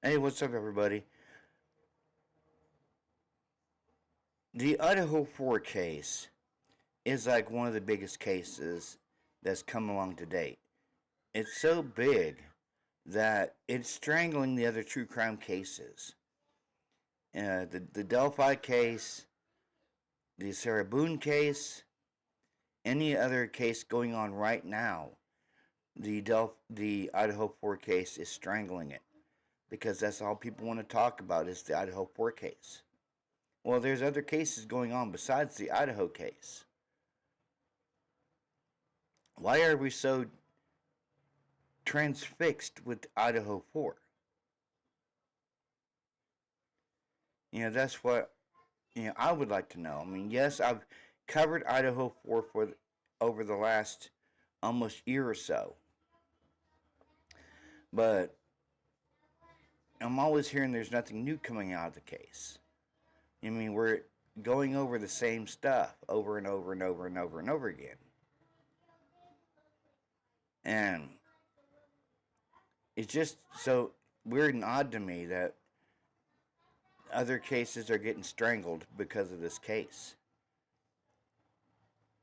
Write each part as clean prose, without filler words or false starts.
Hey, what's up, everybody? The Idaho 4 case is like one of the biggest cases that's come along to date. It's so big that it's strangling the other true crime cases. The Delphi case, the Sarah Boone case, any other case going on right now, the Idaho 4 case is strangling it because that's all people want to talk about is the Idaho 4 case. Well, there's other cases going on besides the Idaho case. Why are we so transfixed with Idaho 4? That's what I would like to know. I mean, yes, I've covered Idaho 4 for over the last almost year or so, but I'm always hearing there's nothing new coming out of the case. I mean, we're going over the same stuff over and over and over and over and over again. And it's just so weird and odd to me that other cases are getting strangled because of this case.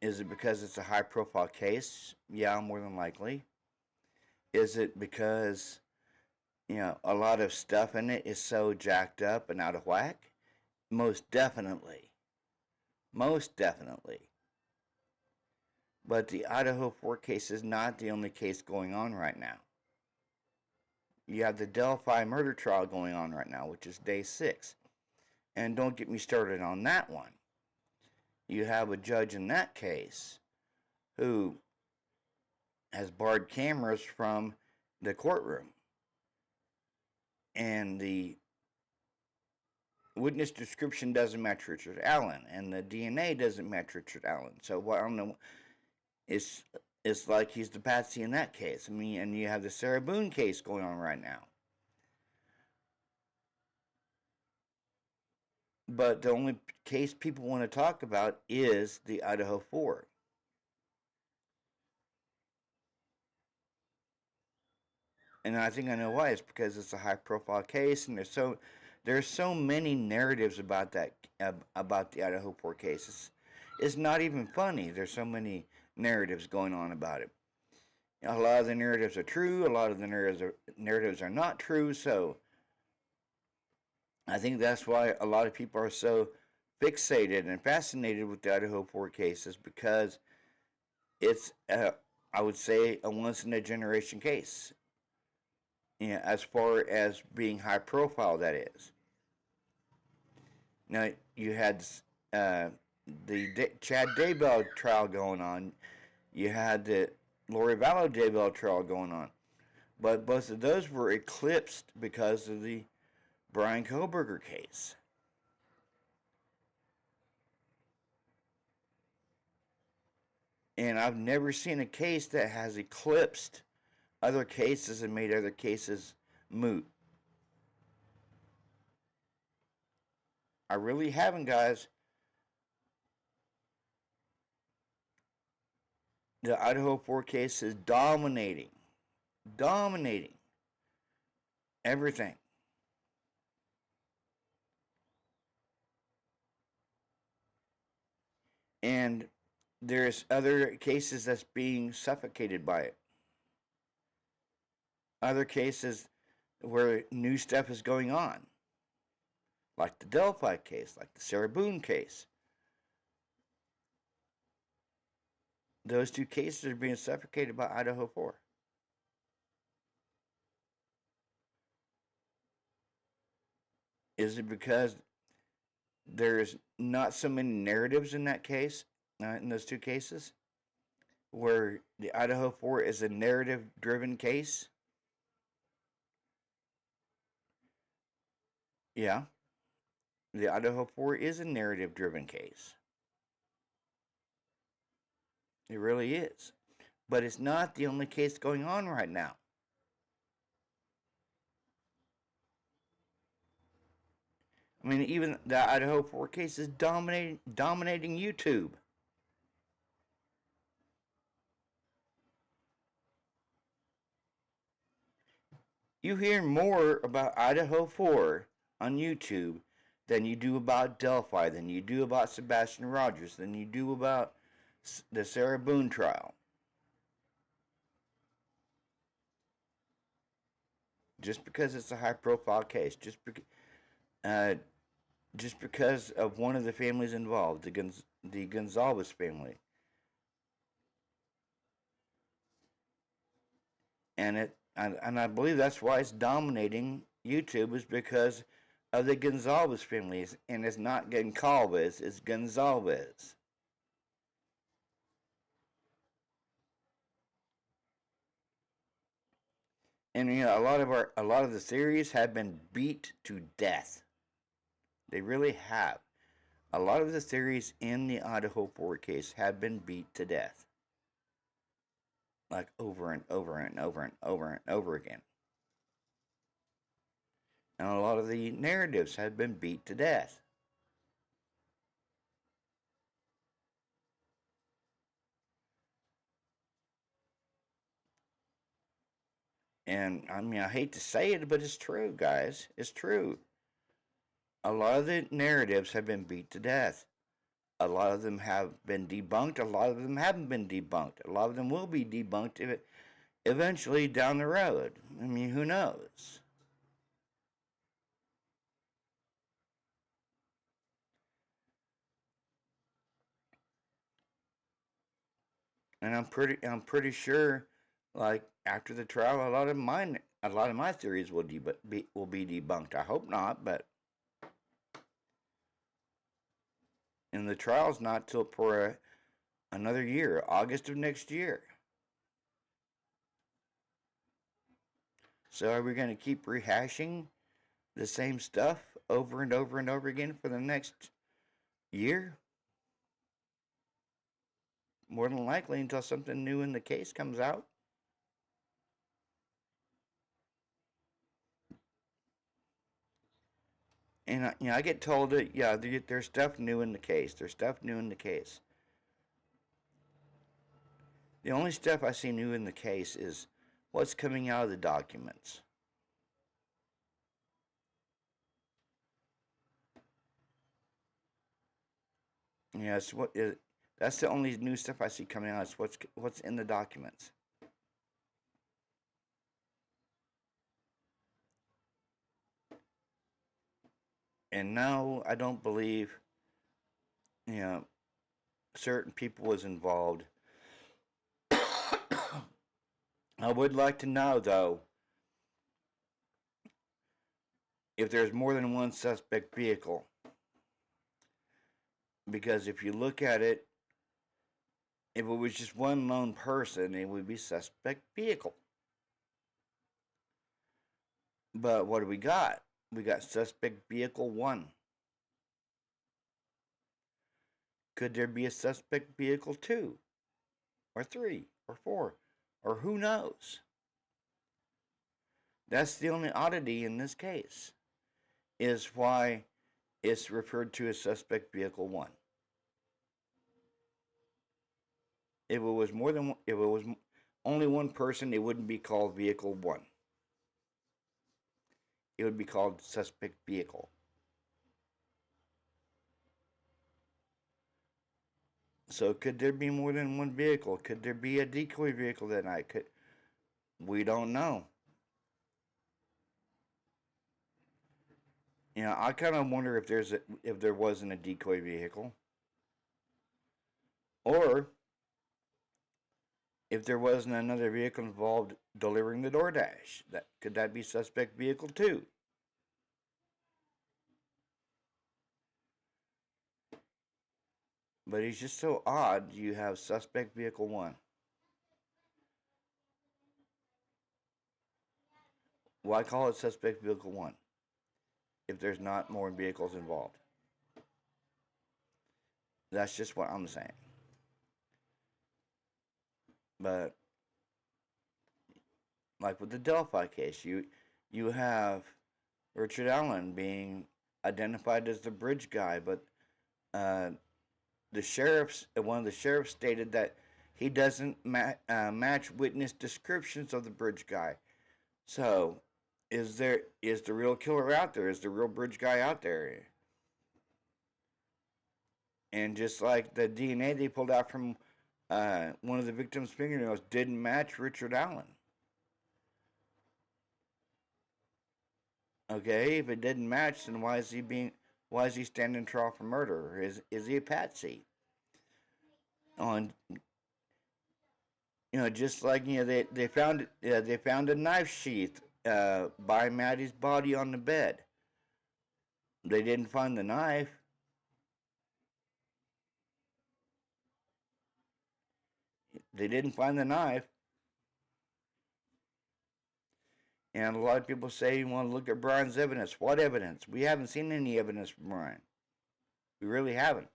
Is it because it's a high profile case? Yeah, more than likely. Is it because, a lot of stuff in it is so jacked up and out of whack? Most definitely. Most definitely. But the Idaho 4 case is not the only case going on right now. You have the Delphi murder trial going on right now, which is day 6. And don't get me started on that one. You have a judge in that case who has barred cameras from the courtroom. And the witness description doesn't match Richard Allen, and the DNA doesn't match Richard Allen. So I don't know. It's like he's the patsy in that case. I mean, and you have the Sarah Boone case going on right now. But the only case people want to talk about is the Idaho 4. And I think I know why. It's because it's a high-profile case, and there's so many narratives about about the Idaho 4 case. It's not even funny. There's so many narratives going on about it. A lot of the narratives are true. A lot of the narratives are not true. So I think that's why a lot of people are so fixated and fascinated with the Idaho 4 cases because it's, I would say, a once in a generation case. As far as being high profile, that is. Now you had the Chad Daybell trial going on. You had the Lori Vallow Daybell trial going on, but both of those were eclipsed because of the Brian Koberger case. And I've never seen a case that has eclipsed other cases and made other cases moot. I really haven't, guys. The Idaho 4 case is dominating everything. And there's other cases that's being suffocated by it. Other cases where new stuff is going on, like the Delphi case, like the Sarah Boone case. Those two cases are being suffocated by Idaho 4. Is it because there's not so many narratives in that case, in those two cases, where the Idaho 4 is a narrative driven case? Yeah, the Idaho 4 is a narrative driven case. It really is. But it's not the only case going on right now. I mean, even the Idaho 4 case is dominating YouTube. You hear more about Idaho 4 on YouTube than you do about Delphi, than you do about Sebastian Rogers, than you do about the Sarah Boone trial. Just because it's a high profile case, just because of one of the families involved, the Gonzalez family. And I believe that's why it's dominating YouTube, is because of the Gonzalez families, and it's not Goncalves, it's Gonzalez. And a lot of the theories have been beat to death. They really have. A lot of the theories in the Idaho 4 case have been beat to death, like over and over and over and over and over again. And a lot of the narratives have been beat to death. And I mean, I hate to say it, but it's true, guys. It's true. A lot of the narratives have been beat to death. A lot of them have been debunked. A lot of them haven't been debunked. A lot of them will be debunked eventually down the road. I mean, who knows? And I'm pretty sure, like after the trial, a lot of my theories will be debunked. I hope not, but and the trial's not till for another year, August of next year. So are we going to keep rehashing the same stuff over and over and over again for the next year? More than likely until something new in the case comes out. And I get told that there's stuff new in the case. There's stuff new in the case. The only stuff I see new in the case is what's coming out of the documents. Yeah, that's the only new stuff I see coming out. Is what's in the documents. And now I don't believe, you know, certain people was involved. I would like to know though if there's more than one suspect vehicle, because if you look at it, if it was just one lone person, it would be suspect vehicle. But what do we got? We got suspect vehicle 1. Could there be a suspect vehicle 2 or 3 or 4 or who knows? That's the only oddity in this case, is why it's referred to as suspect vehicle 1. If it was only one person, it wouldn't be called vehicle 1. It would be called suspect vehicle. So could there be more than one vehicle? Could there be a decoy vehicle that night? We don't know. I kind of wonder if there wasn't a decoy vehicle, or if there wasn't another vehicle involved delivering the DoorDash. Could that be suspect vehicle 2? But it's just so odd. You have suspect vehicle 1. Why call it suspect vehicle 1 if there's not more vehicles involved? That's just what I'm saying. But like with the Delphi case, you have Richard Allen being identified as the bridge guy, but one of the sheriffs stated that he doesn't match witness descriptions of the bridge guy. So Is the real killer out there? Is the real bridge guy out there? And just like the DNA they pulled out from one of the victims' fingernails didn't match Richard Allen. Okay, if it didn't match, then why is he standing trial for murder? Is he a patsy? On just like they found a knife sheath by Maddie's body on the bed. They didn't find the knife. They didn't find the knife. And a lot of people say you want to look at Brian's evidence. What evidence? We haven't seen any evidence from Brian. We really haven't.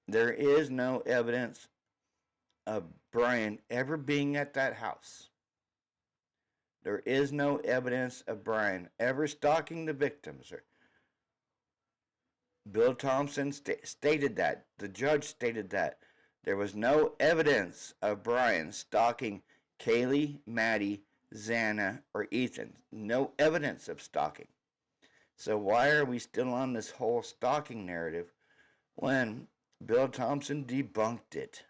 There is no evidence of Brian ever being at that house. There is no evidence of Brian ever stalking the victims. Bill Thompson stated that. The judge stated that. There was no evidence of Brian stalking Kaylee, Maddie, Xana, or Ethan. No evidence of stalking. So why are we still on this whole stalking narrative when Bill Thompson debunked it?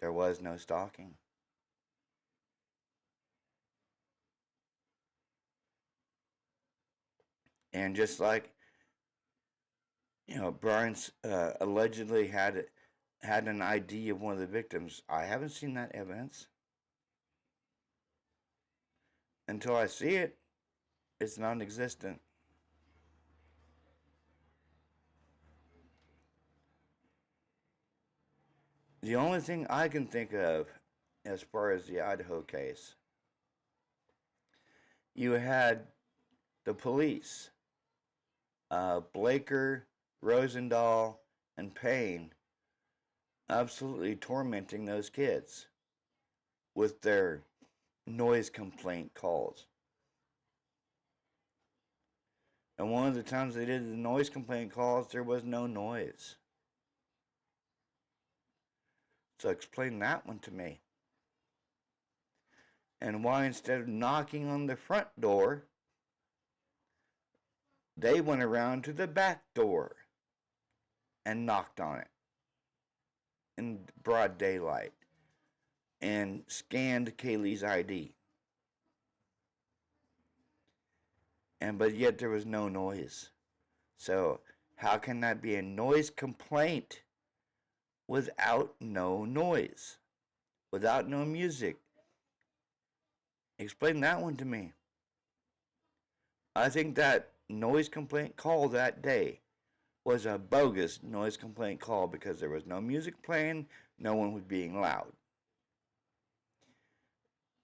There was no stalking. And just like, Brian's allegedly had an ID of one of the victims. I haven't seen that evidence. Until I see it, it's non-existent. The only thing I can think of as far as the Idaho case, you had the police, Blaker, Rosendahl, and Payne, absolutely tormenting those kids with their noise complaint calls. And one of the times they did the noise complaint calls, there was no noise. So explain that one to me. And why instead of knocking on the front door, they went around to the back door and knocked on it in broad daylight and scanned Kaylee's ID. But yet there was no noise. So how can that be a noise complaint without no noise, without no music? Explain that one to me. I think that noise complaint call that day was a bogus noise complaint call because there was no music playing, no one was being loud.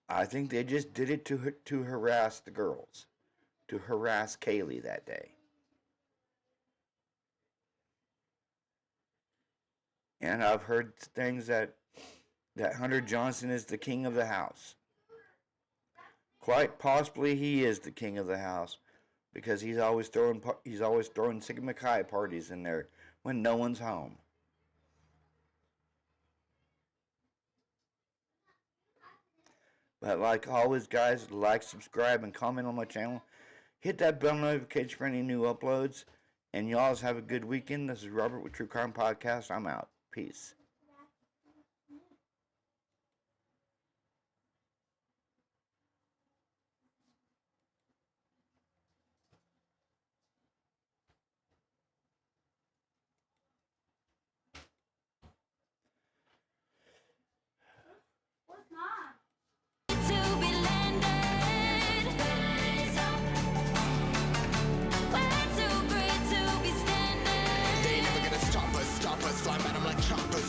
I think they just did it to harass the girls, to harass Kaylee that day. And I've heard things that Hunter Johnson is the king of the house. Quite possibly he is the king of the house because he's always throwing Sigma Chi parties in there when no one's home. But like always, guys, like, subscribe, and comment on my channel. Hit that bell notification for any new uploads. And y'all have a good weekend. This is Robert with True Crime Podcast. I'm out. Peace.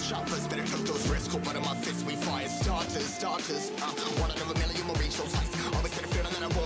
Choppers, better took those risks. Cold blood in my fists, we fire starters. One out of a million will reach those heights. Always in the field and then I won't